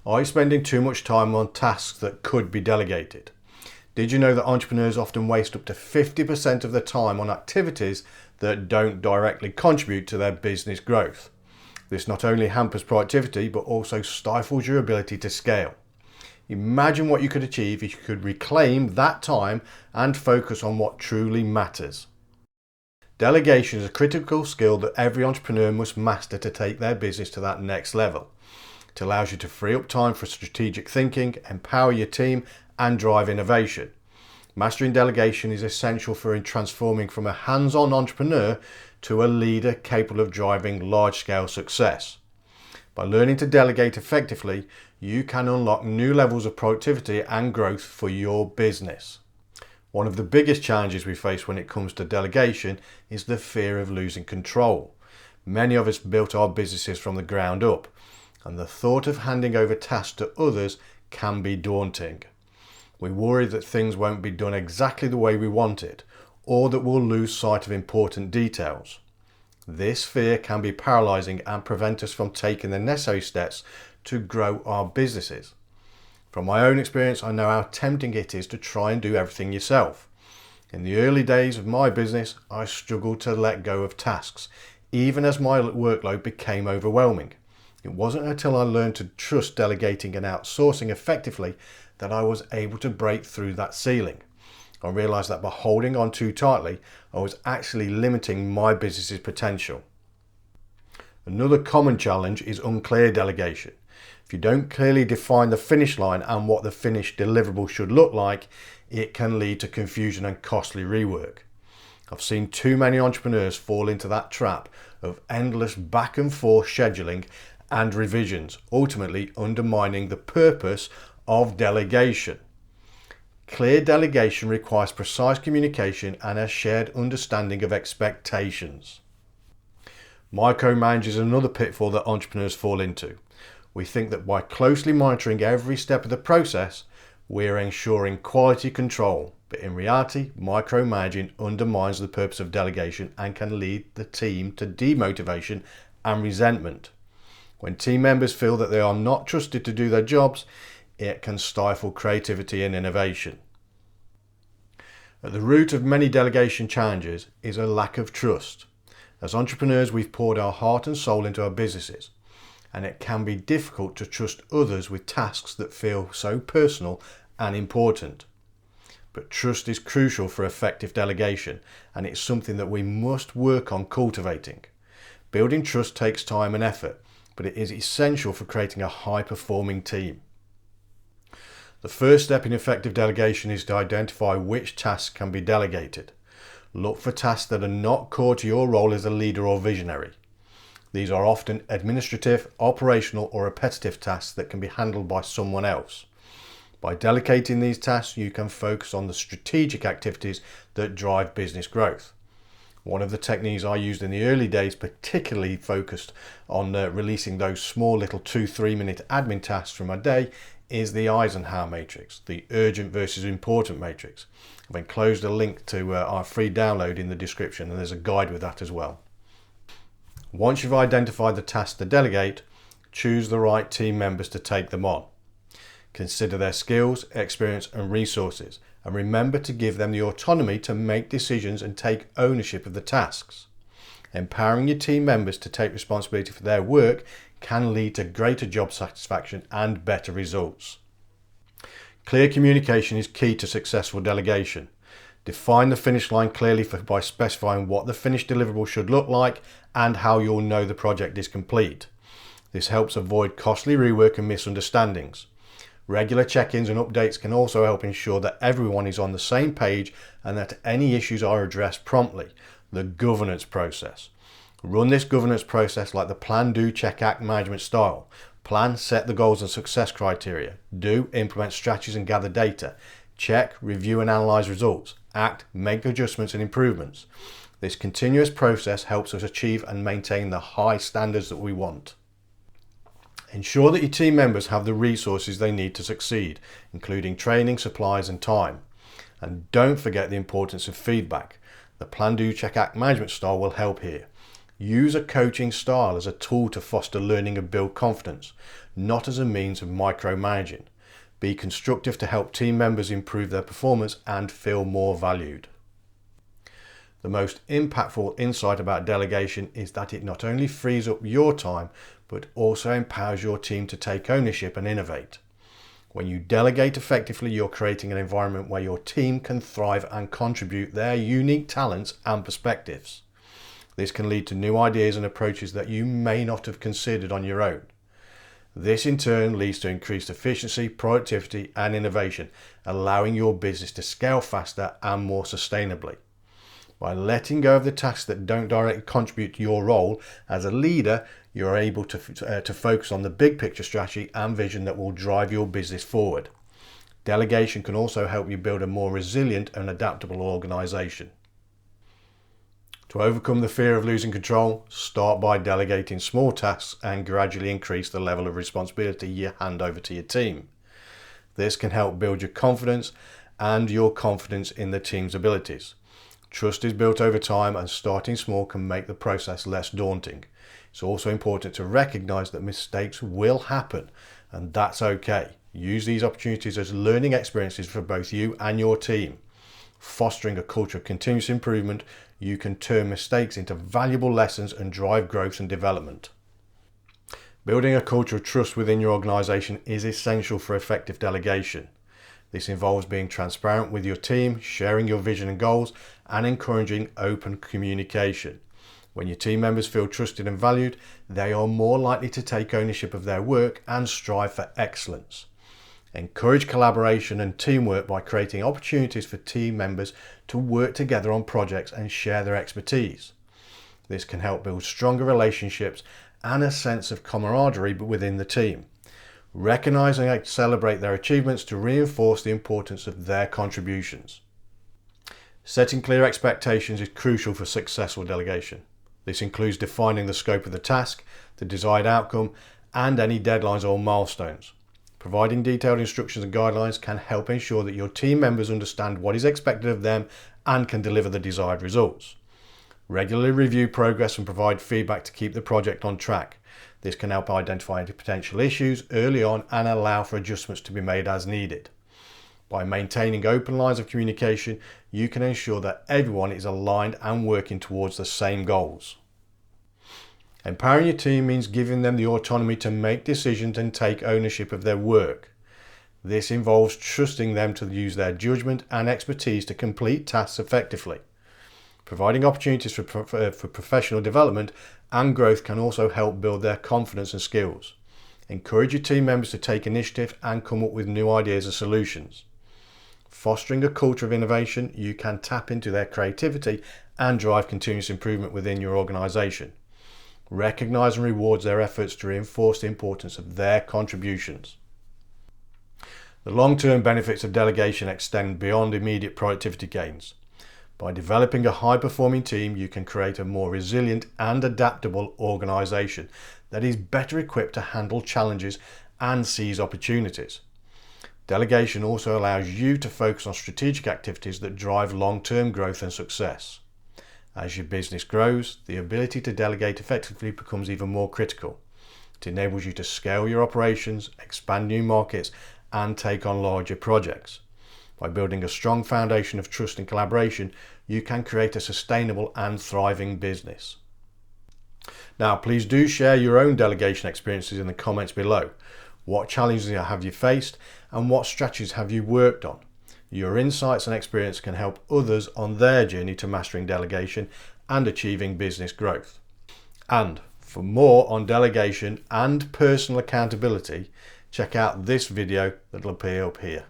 Are you spending too much time on tasks that could be delegated? Did you know that entrepreneurs often waste up to 50% of their time on activities that don't directly contribute to their business growth? This not only hampers productivity, but also stifles your ability to scale. Imagine what you could achieve if you could reclaim that time and focus on what truly matters. Delegation is a critical skill that every entrepreneur must master to take their business to that next level. It allows you to free up time for strategic thinking, empower your team, and drive innovation. Mastering delegation is essential for transforming from a hands-on entrepreneur to a leader capable of driving large-scale success. By learning to delegate effectively, you can unlock new levels of productivity and growth for your business. One of the biggest challenges we face when it comes to delegation is the fear of losing control. Many of us built our businesses from the ground up, and the thought of handing over tasks to others can be daunting. We worry that things won't be done exactly the way we want it, or that we'll lose sight of important details. This fear can be paralyzing and prevent us from taking the necessary steps to grow our businesses. From my own experience, I know how tempting it is to try and do everything yourself. In the early days of my business, I struggled to let go of tasks, even as my workload became overwhelming. It wasn't until I learned to trust delegating and outsourcing effectively that I was able to break through that ceiling. I realized that by holding on too tightly, I was actually limiting my business's potential. Another common challenge is unclear delegation. If you don't clearly define the finish line and what the finished deliverable should look like, it can lead to confusion and costly rework. I've seen too many entrepreneurs fall into that trap of endless back and forth scheduling and revisions, ultimately undermining the purpose of delegation. Clear delegation requires precise communication and a shared understanding of expectations. Micromanaging is another pitfall that entrepreneurs fall into. We think that by closely monitoring every step of the process, we're ensuring quality control, but in reality, micromanaging undermines the purpose of delegation and can lead the team to demotivation and resentment. When team members feel that they are not trusted to do their jobs, it can stifle creativity and innovation. At the root of many delegation challenges is a lack of trust. As entrepreneurs, we've poured our heart and soul into our businesses, and it can be difficult to trust others with tasks that feel so personal and important. But trust is crucial for effective delegation, and it's something that we must work on cultivating. Building trust takes time and effort, but it is essential for creating a high-performing team. The first step in effective delegation is to identify which tasks can be delegated. Look for tasks that are not core to your role as a leader or visionary. These are often administrative, operational, or repetitive tasks that can be handled by someone else. By delegating these tasks, you can focus on the strategic activities that drive business growth. One of the techniques I used in the early days, particularly focused on releasing those small little 2-3 minute admin tasks from my day, is the Eisenhower matrix, the urgent versus important matrix. I've enclosed a link to our free download in the description, and there's a guide with that as well. Once you've identified the tasks to delegate, choose the right team members to take them on. Consider their skills, experience and resources, and remember to give them the autonomy to make decisions and take ownership of the tasks. Empowering your team members to take responsibility for their work can lead to greater job satisfaction and better results. Clear communication is key to successful delegation. Define the finish line clearly by specifying what the finished deliverable should look like and how you'll know the project is complete. This helps avoid costly rework and misunderstandings. Regular check-ins and updates can also help ensure that everyone is on the same page and that any issues are addressed promptly. The governance process. Run this governance process like the plan, do, check, act management style. Plan, set the goals and success criteria. Do, implement strategies and gather data. Check, review and analyze results. Act, make adjustments and improvements. This continuous process helps us achieve and maintain the high standards that we want. Ensure that your team members have the resources they need to succeed, including training, supplies and time. And don't forget the importance of feedback. The plan, do, check, act management style will help here. Use a coaching style as a tool to foster learning and build confidence, not as a means of micromanaging. Be constructive to help team members improve their performance and feel more valued. The most impactful insight about delegation is that it not only frees up your time, but also empowers your team to take ownership and innovate. When you delegate effectively, you're creating an environment where your team can thrive and contribute their unique talents and perspectives. This can lead to new ideas and approaches that you may not have considered on your own. This in turn leads to increased efficiency, productivity, and innovation, allowing your business to scale faster and more sustainably. By letting go of the tasks that don't directly contribute to your role as a leader, you're able to focus on the big picture strategy and vision that will drive your business forward. Delegation can also help you build a more resilient and adaptable organization. To overcome the fear of losing control, start by delegating small tasks and gradually increase the level of responsibility you hand over to your team. This can help build your confidence and your confidence in the team's abilities. Trust is built over time, and starting small can make the process less daunting. It's also important to recognize that mistakes will happen, and that's okay. Use these opportunities as learning experiences for both you and your team. Fostering a culture of continuous improvement, you can turn mistakes into valuable lessons and drive growth and development. Building a culture of trust within your organization is essential for effective delegation. This involves being transparent with your team, sharing your vision and goals, and encouraging open communication. When your team members feel trusted and valued, they are more likely to take ownership of their work and strive for excellence. Encourage collaboration and teamwork by creating opportunities for team members to work together on projects and share their expertise. This can help build stronger relationships and a sense of camaraderie within the team. Recognize and celebrate their achievements to reinforce the importance of their contributions. Setting clear expectations is crucial for successful delegation. This includes defining the scope of the task, the desired outcome, and any deadlines or milestones. Providing detailed instructions and guidelines can help ensure that your team members understand what is expected of them and can deliver the desired results. Regularly review progress and provide feedback to keep the project on track. This can help identify any potential issues early on and allow for adjustments to be made as needed. By maintaining open lines of communication, you can ensure that everyone is aligned and working towards the same goals. Empowering your team means giving them the autonomy to make decisions and take ownership of their work. This involves trusting them to use their judgment and expertise to complete tasks effectively. Providing opportunities for professional development and growth can also help build their confidence and skills. Encourage your team members to take initiative and come up with new ideas and solutions. Fostering a culture of innovation, you can tap into their creativity and drive continuous improvement within your organization. Recognize and reward their efforts to reinforce the importance of their contributions. The long-term benefits of delegation extend beyond immediate productivity gains. By developing a high-performing team, you can create a more resilient and adaptable organization that is better equipped to handle challenges and seize opportunities. Delegation also allows you to focus on strategic activities that drive long-term growth and success. As your business grows, the ability to delegate effectively becomes even more critical. It enables you to scale your operations, expand new markets, and take on larger projects. By building a strong foundation of trust and collaboration, you can create a sustainable and thriving business. Now, please do share your own delegation experiences in the comments below. What challenges have you faced, and what strategies have you worked on? Your insights and experience can help others on their journey to mastering delegation and achieving business growth. And for more on delegation and personal accountability, check out this video that will appear up here.